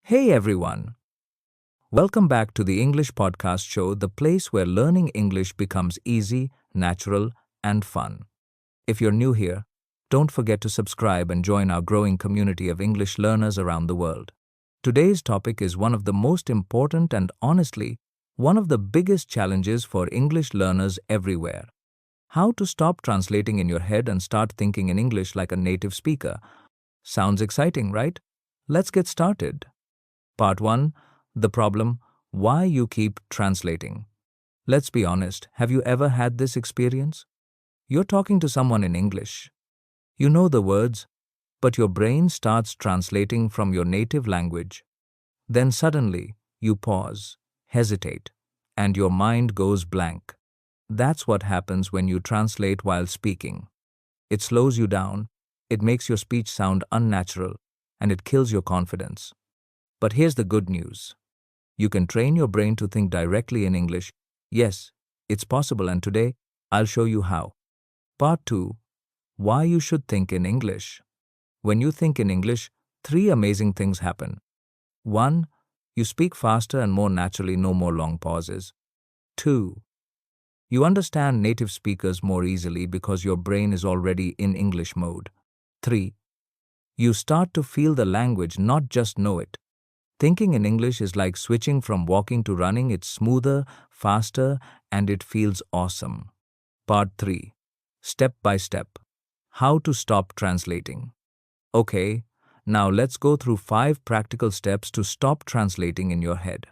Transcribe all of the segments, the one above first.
Hey everyone! Welcome back to the English Podcast Show, the place where learning English becomes easy, natural, and fun. If you're new here, don't forget to subscribe and join our growing community of English learners around the world. Today's topic is one of the most important and honestly, one of the biggest challenges for English learners everywhere. How to stop translating in your head and start thinking in English like a native speaker. Sounds exciting, right? Let's get started. Part 1. The problem, why you keep translating. Let's be honest, have you ever had this experience? You're talking to someone in English. You know the words, but your brain starts translating from your native language. Then suddenly, you pause, hesitate, and your mind goes blank. That's what happens when you translate while speaking. It slows you down, it makes your speech sound unnatural, and it kills your confidence. But here's the good news. You can train your brain to think directly in English. Yes, it's possible, and today, I'll show you how. Part 2. Why you should think in English. When you think in English, 3 amazing things happen. 1. You speak faster and more naturally, no more long pauses. 2. You understand native speakers more easily because your brain is already in English mode. 3. You start to feel the language, not just know it. Thinking in English is like switching from walking to running. It's smoother, faster, and it feels awesome. Part 3. Step by step. How to stop translating. Okay, now let's go through 5 practical steps to stop translating in your head.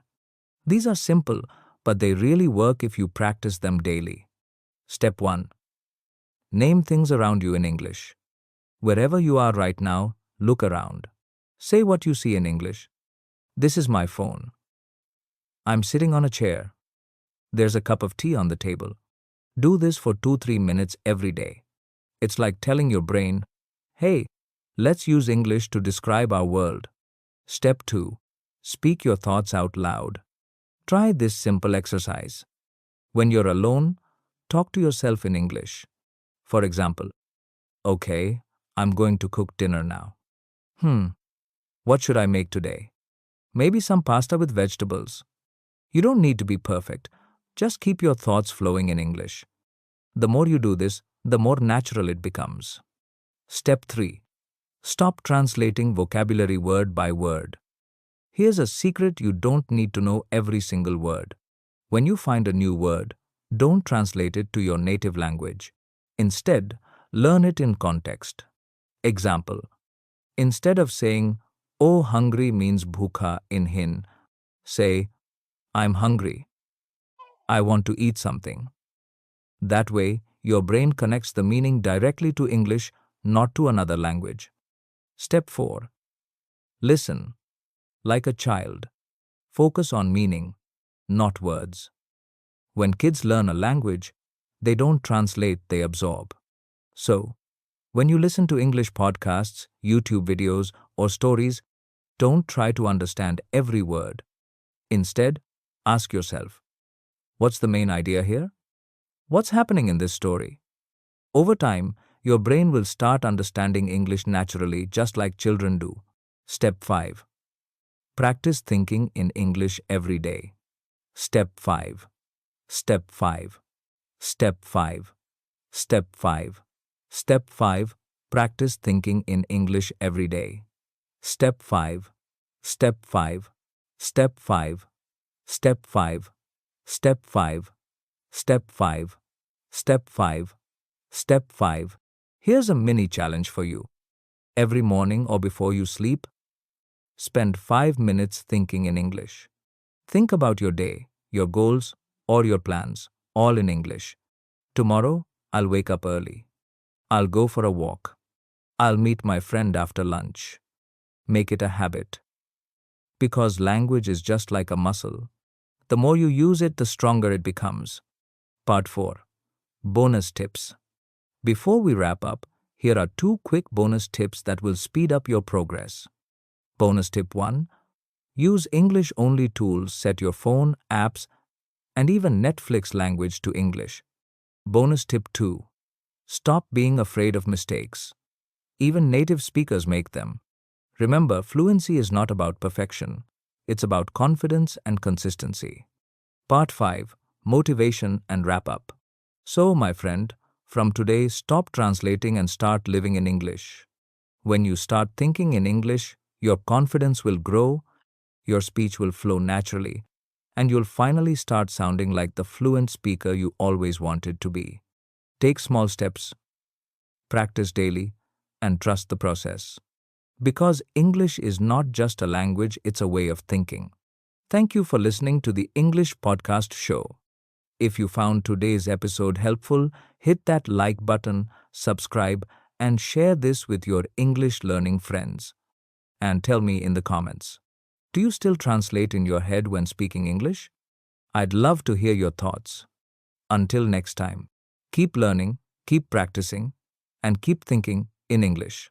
These are simple, but they really work if you practice them daily. Step 1. Name things around you in English. Wherever you are right now, look around. Say what you see in English. This is my phone. I'm sitting on a chair. There's a cup of tea on the table. Do this for 2-3 minutes every day. It's like telling your brain, hey, let's use English to describe our world. Step 2. Speak your thoughts out loud. Try this simple exercise. When you're alone, talk to yourself in English. For example, okay, I'm going to cook dinner now. What should I make today? Maybe some pasta with vegetables. You don't need to be perfect. Just keep your thoughts flowing in English. The more you do this, the more natural it becomes. Step 3. Stop translating vocabulary word by word. Here's a secret: you don't need to know every single word. When you find a new word, don't translate it to your native language. Instead, learn it in context. Example. Instead of saying, oh, hungry means bhukha in Hin, say, I'm hungry. I want to eat something. That way, your brain connects the meaning directly to English, not to another language. Step 4. Listen. Like a child. Focus on meaning, not words. When kids learn a language, they don't translate, they absorb. So, when you listen to English podcasts, YouTube videos, or stories, don't try to understand every word. Instead, ask yourself, what's the main idea here? What's happening in this story? Over time, your brain will start understanding English naturally, just like children do. Step 5. Practice thinking in English every day. Step 5. Step 5. Step 5. Step 5. Step 5. Practice thinking in English every day. Step 5. Step 5. Step 5. Step 5. Step 5. Step 5. Step 5. Step 5. Here's a mini challenge for you. Every morning or before you sleep, spend 5 minutes thinking in English. Think about your day, your goals, or your plans, all in English. Tomorrow, I'll wake up early. I'll go for a walk. I'll meet my friend after lunch. Make it a habit. Because language is just like a muscle. The more you use it, the stronger it becomes. Part 4. Bonus tips. Before we wrap up, here are 2 quick bonus tips that will speed up your progress. Bonus tip 1. Use English-only tools. Set your phone, apps, and even Netflix language to English. Bonus tip 2. Stop being afraid of mistakes. Even native speakers make them. Remember, fluency is not about perfection, it's about confidence and consistency. Part 5, Motivation and Wrap Up. So, my friend, from today, stop translating and start living in English. When you start thinking in English, your confidence will grow, your speech will flow naturally, and you'll finally start sounding like the fluent speaker you always wanted to be. Take small steps, practice daily, and trust the process. Because English is not just a language, it's a way of thinking. Thank you for listening to the English Podcast Show. If you found today's episode helpful, hit that like button, subscribe, and share this with your English learning friends. And tell me in the comments, do you still translate in your head when speaking English? I'd love to hear your thoughts. Until next time, keep learning, keep practicing, and keep thinking in English.